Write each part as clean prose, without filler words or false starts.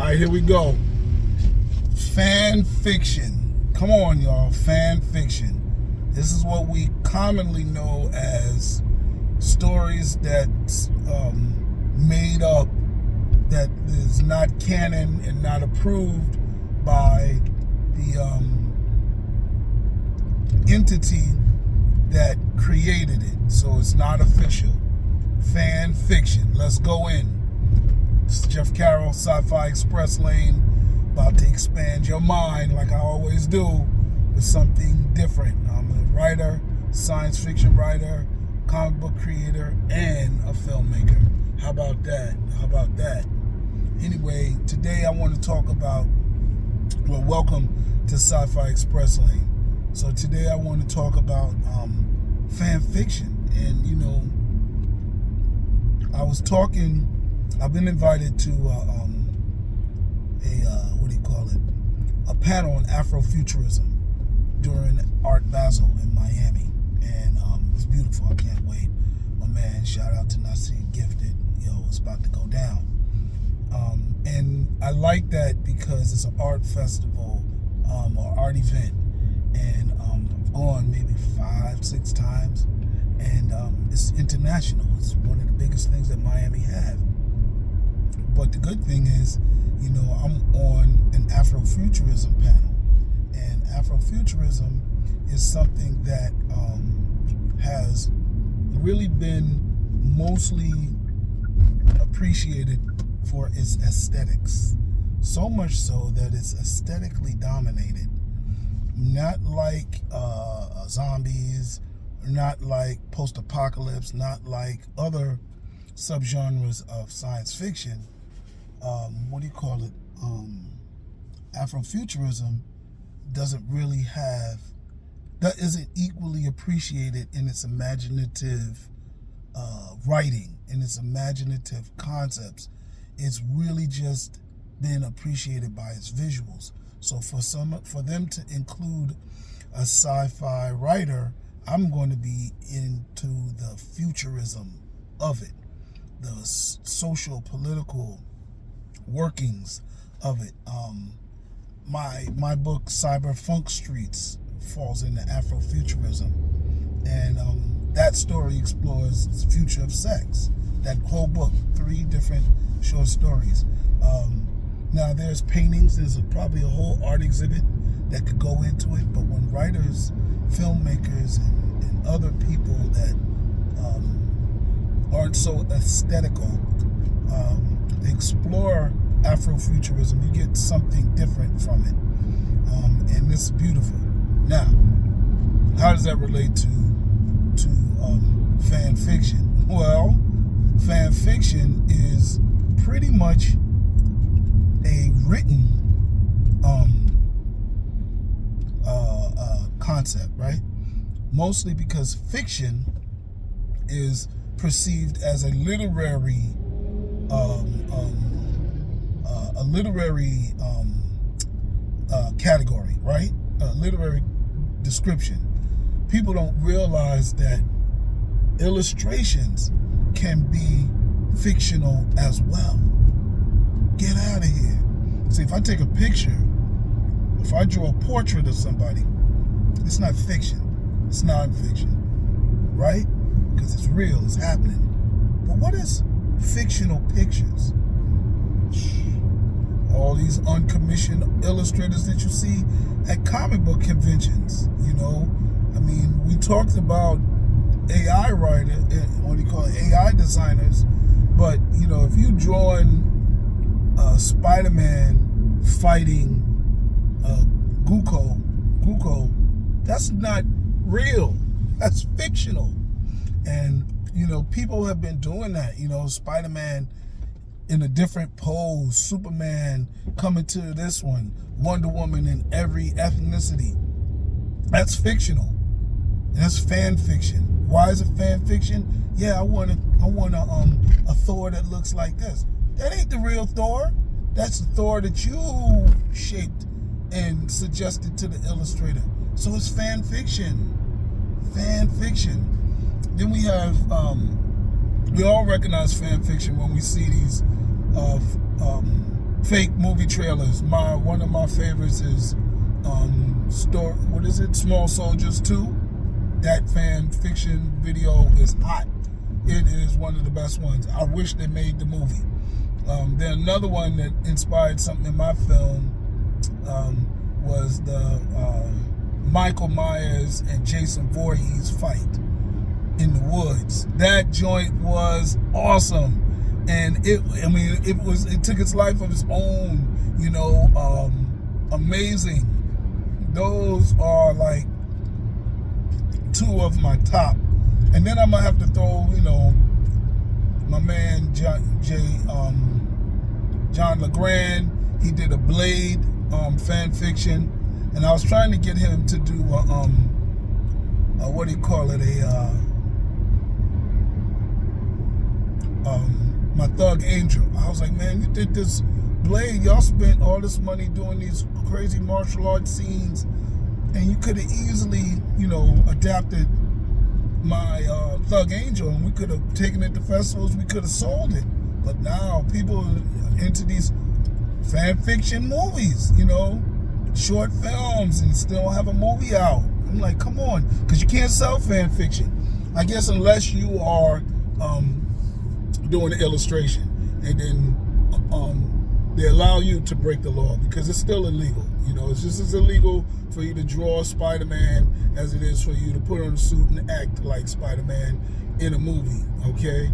right, here we go. Fan fiction. Come on, y'all. Fan fiction. This is what we commonly know as stories that's made up, that is not canon and not approved by the entity that created it. So it's not official. Fan fiction. Let's go in. This is Jeff Carroll, Sci-Fi Express Lane, about to expand your mind like I always do with something different. I'm a writer, science fiction writer, comic book creator, and a filmmaker. How about that? How about that? Anyway, today I want to talk about, well, welcome to Sci-Fi Express Lane. So today I want to talk about fan fiction. And, you know, I've been invited to a panel on Afrofuturism during Art Basel in Miami. And it was beautiful. I can't wait. My man, shout out to Nassim Gifted. Yo, it's about to go down. And I like that because it's an art festival or art event. And I've gone maybe 5-6 times. And it's international. It's one of the biggest things that Miami have. But the good thing is, you know, I'm on an Afrofuturism panel. And Afrofuturism is something that has really been mostly appreciated for its aesthetics. So much so that it's aesthetically dominated. Not like zombies, not like post-apocalypse, not like other subgenres of science fiction. Afrofuturism isn't equally appreciated in its imaginative writing, in its imaginative concepts. It's really just been appreciated by its visuals. So for them to include a sci-fi writer, I'm going to be into the futurism of it, the social, political workings of it. My book, Cyberfunk Streets, falls into Afrofuturism. And that story explores the future of sex. That whole book, 3 different short stories. Now, there's paintings. There's probably a whole art exhibit that could go into it. But when writers, filmmakers, and other people that aren't so aesthetical explore Afrofuturism, you get something different from it. And it's beautiful. Now, how does that relate to fan fiction? Well, fan fiction is pretty much a written concept, right? Mostly because fiction is perceived as a literary category, right? A literary description. People don't realize that illustrations can be fictional as well. Get out of here. See, if I take a picture, if I draw a portrait of somebody, it's not fiction. It's non-fiction, right? Because it's real, it's happening. But what is fictional pictures? All these uncommissioned illustrators that you see at comic book conventions, you know. I mean, we talked about AI writer, AI designers, but, you know, if you drawing Spider-Man fighting Guko, that's not real. That's fictional. And, you know, people have been doing that. You know, Spider-Man in a different pose, Superman coming to this one, Wonder Woman in every ethnicity. That's fictional. And that's fan fiction. Why is it fan fiction? Yeah, I want a Thor that looks like this. That ain't the real Thor. That's the Thor that you shaped and suggested to the illustrator. So it's fan fiction. Fan fiction. Then we have, we all recognize fan fiction when we see these fake movie trailers. One of my favorites is Small Soldiers 2. That fan fiction video is hot. It is one of the best ones. I wish they made the movie. Then another one that inspired something in my film was the Michael Myers and Jason Voorhees fight in the woods. That joint was awesome, and it took its life of its own. Amazing. Those are like two of my top, and then I'm gonna have to throw my man John LeGrand. He did a Blade fan fiction, and I was trying to get him to do what do you call it, my Thug Angel. I was like, man, you did this Blade, y'all spent all this money doing these crazy martial arts scenes, and you could have easily adapted my Thug Angel, and we could have taken it to festivals, we could have sold it. But now people are into these fan fiction movies, short films, and still have a movie out. I'm like, come on, because you can't sell fan fiction, I guess, unless you are doing the illustration, and then they allow you to break the law, because it's still illegal. It's just as illegal for you to draw Spider-Man as it is for you to put on a suit and act like Spider-Man in a movie, okay,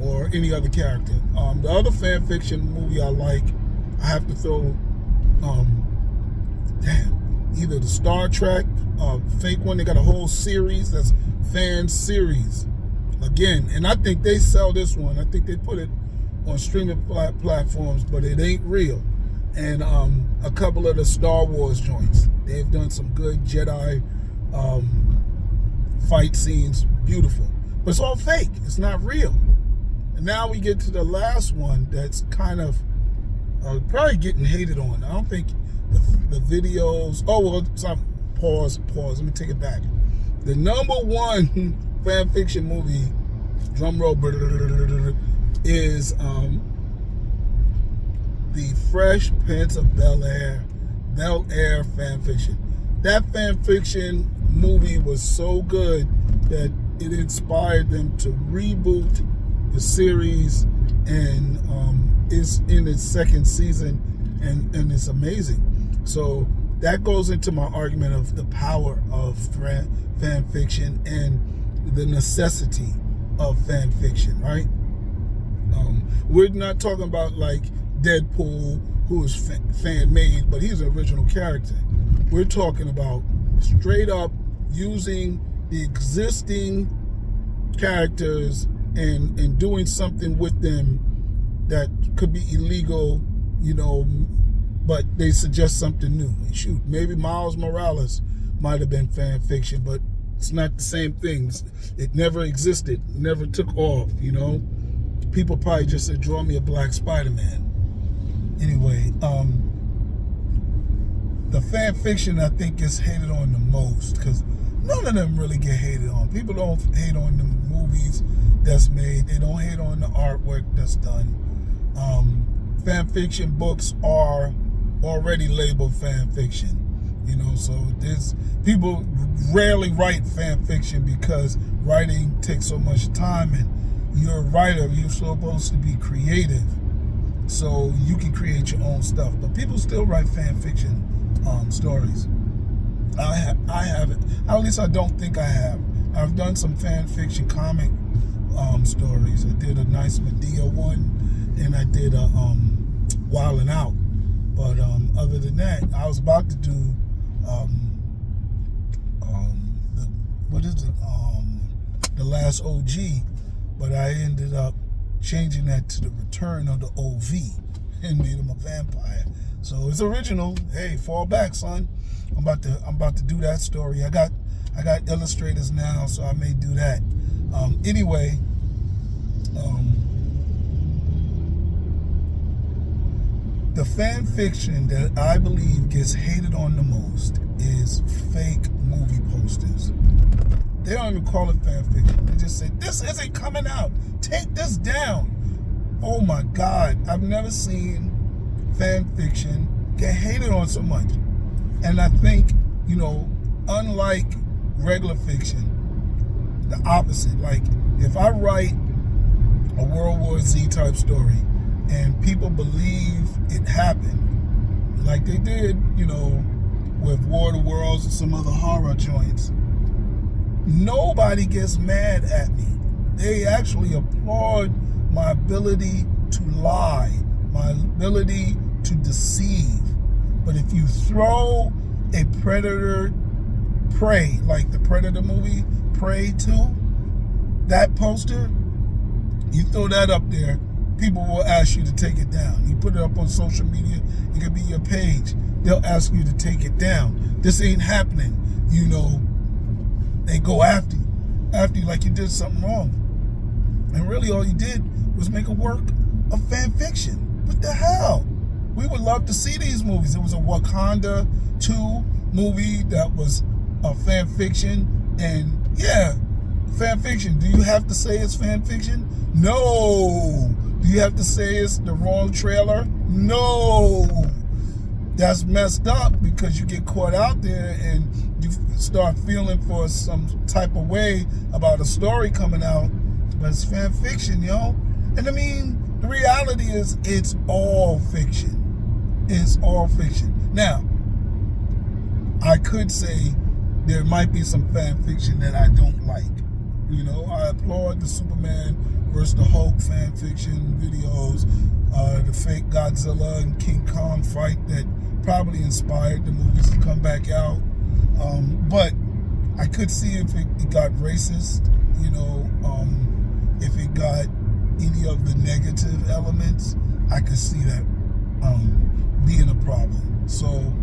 or any other character. The other fan fiction movie I like, I have to throw, either the Star Trek fake one. They got a whole series that's fan series again, and I think they sell this one. I think they put it on streaming platforms, but it ain't real. And a couple of the Star Wars joints, they've done some good Jedi fight scenes, beautiful, but it's all fake. It's not real. And now we get to the last one that's kind of probably getting hated on. I don't think the videos. Pause. Let me take it back. The number one fan fiction movie, drum roll, is the Fresh Prince of Bel-Air fan fiction. That fan fiction movie was so good that it inspired them to reboot the series, and it's in its second season, and it's amazing. So that goes into my argument of the power of fan fiction and the necessity of fan fiction, right? We're not talking about like Deadpool, who is fan made, but he's an original character. We're talking about straight up using the existing characters and doing something with them that could be illegal, but they suggest something new. Shoot, maybe Miles Morales might have been fan fiction, but it's not the same thing. It never existed, never took off, People probably just said, draw me a black Spider-Man. Anyway, the fan fiction, I think, gets hated on the most, because none of them really get hated on. People don't hate on the movies that's made. They don't hate on the artwork that's done. Fan fiction books are already labeled fan fiction, so there's people rarely write fan fiction because writing takes so much time, and you're a writer, you're supposed to be creative, so you can create your own stuff. But people still write fan fiction stories. I haven't. At least I don't think I have. I've done some fan fiction comic stories. I did a nice Medea one, and I did a Wildin' Out. But other than that, I was about to do the Last OG, but I ended up changing that to the Return of the OV and made him a vampire. So it's original. Hey, fall back, son. I'm about to do that story. I got illustrators now, so I may do that. Anyway, the fan fiction that I believe gets hated on the most is fake movie posters. They don't even call it fan fiction. They just say, this isn't coming out. Take this down. Oh my God. I've never seen fan fiction get hated on so much. And I think, unlike regular fiction, the opposite. Like, if I write a World War Z type story and people believe it happened, like they did, with War of the Worlds and some other horror joints, nobody gets mad at me. They actually applaud my ability to lie, my ability to deceive. But if you throw a predator Prey, like the Predator movie, Prey 2, that poster, you throw that up there, people will ask you to take it down. You put it up on social media, it could be your page. They'll ask you to take it down. This ain't happening. They go after you like you did something wrong. And really all you did was make a work of fan fiction. What the hell? We would love to see these movies. It was a Wakanda 2 movie that was a fan fiction. And yeah, fan fiction. Do you have to say it's fan fiction? No. Do you have to say it's the wrong trailer? No. That's messed up because you get caught out there and you start feeling for some type of way about a story coming out, but it's fan fiction, yo. And I mean, the reality is it's all fiction. It's all fiction. Now, I could say there might be some fan fiction that I don't like. I applaud the Superman versus the Hulk fan fiction videos, the fake Godzilla and King Kong fight that probably inspired the movies to come back out. But I could see if it got racist, if it got any of the negative elements, I could see that being a problem. So,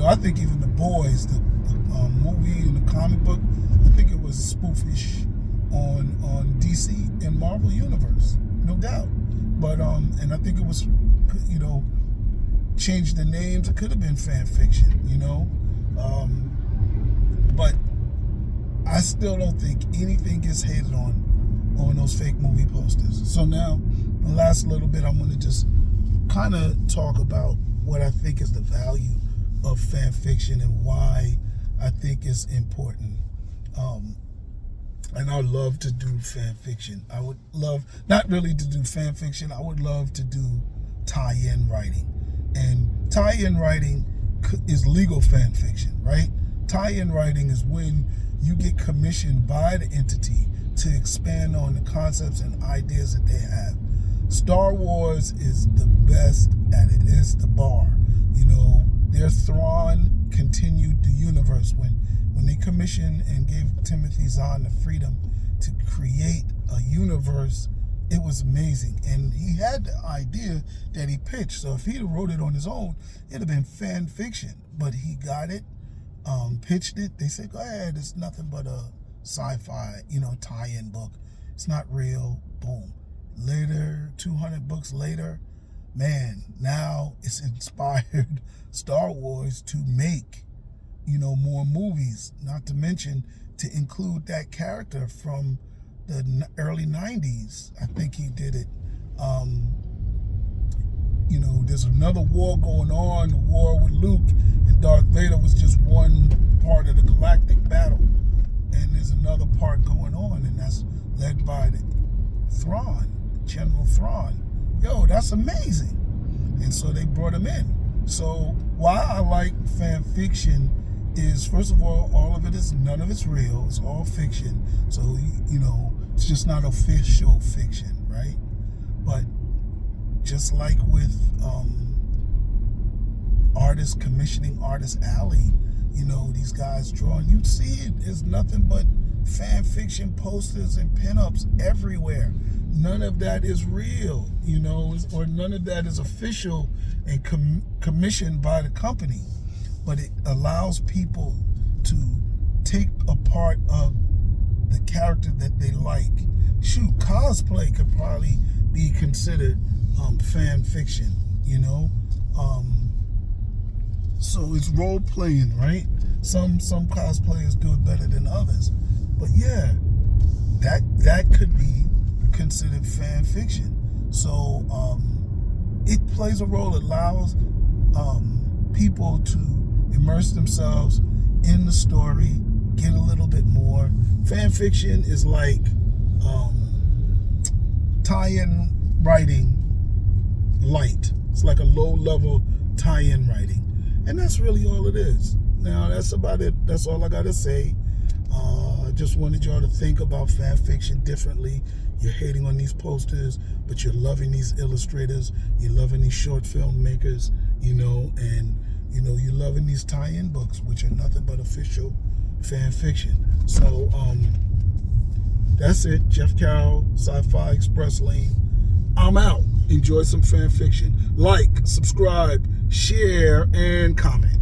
I think even The Boys, the movie and the comic book, I think it was spoofish on DC and Marvel Universe, no doubt. But and I think it was, changed the names. It could have been fan fiction, but I still don't think anything gets hated on those fake movie posters. So now, the last little bit, I'm going to just kind of talk about what I think is the value of fan fiction and why I think it's important. And I would love to do fan fiction. I would love, not really to do fan fiction, I would love to do tie-in writing. And tie-in writing is legal fan fiction, right? Tie-in writing is when you get commissioned by the entity to expand on the concepts and ideas that they have. Star Wars is the best at it. It's the bar. Their Thrawn continued the universe. When they commissioned and gave Timothy Zahn the freedom to create a universe, it was amazing. And he had the idea that he pitched. So if he'd have wrote it on his own, it'd have been fan fiction. But he got it, pitched it. They said, go ahead, it's nothing but a sci-fi, tie-in book. It's not real. Boom. Later, 200 books later, man, now it's inspired Star Wars to make, more movies. Not to mention to include that character from the early 90s. I think he did it. There's another war going on, the war with Luke, and Darth Vader was just one part of the galactic battle. And there's another part going on, and that's led by the Thrawn, General Thrawn. Yo, that's amazing. And so they brought him in. So why I like fan fiction is, first of all of it is, none of it's real. It's all fiction. So, it's just not official fiction, right? But just like with artists commissioning Artist Alley, these guys drawing, you see it is nothing but fan fiction posters and pinups everywhere. None of that is real, or none of that is official and commissioned by the company. But it allows people to take a part of the character that they like. Shoot, cosplay could probably be considered fan fiction, so it's role playing, right? Some cosplayers do it better than others, but yeah, that could be considered fan fiction. So it plays a role. It allows people to immerse themselves in the story, get a little bit more. Fan fiction is like tie-in writing light. It's like a low-level tie-in writing, and that's really all it is. Now, that's about it. That's all I got to say. I just wanted y'all to think about fan fiction differently. You're hating on these posters, but you're loving these illustrators. You're loving these short filmmakers, and you're loving these tie-in books, which are nothing but official fan fiction. So that's it. Jeff Carroll, Sci-Fi Express Lane. I'm out. Enjoy some fan fiction. Like, subscribe, share, and comment.